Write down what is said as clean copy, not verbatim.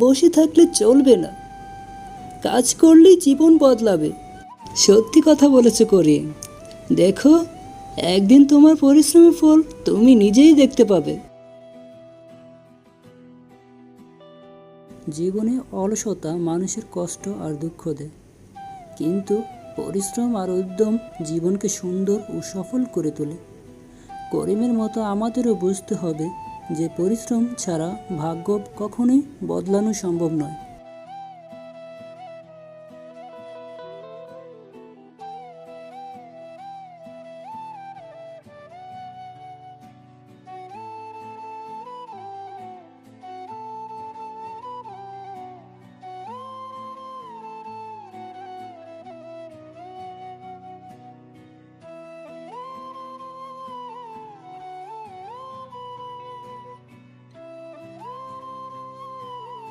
বসে থাকলে চলবে না, কাজ করলেই জীবন বদলাবে। সত্যি কথা বলেছো করিম। দেখো, একদিন তোমার পরিশ্রমের ফল তুমি নিজেই দেখতে পাবে। জীবনে অলসতা মানুষের কষ্ট আর দুঃখ দেয়, কিন্তু পরিশ্রম আর উদ্যম জীবনকে সুন্দর ও সফল করে তোলে। করিমের মতো আমাদেরও বুঝতে হবে যে পরিশ্রম ছাড়া ভাগ্য কখনোই বদলানো সম্ভব নয়।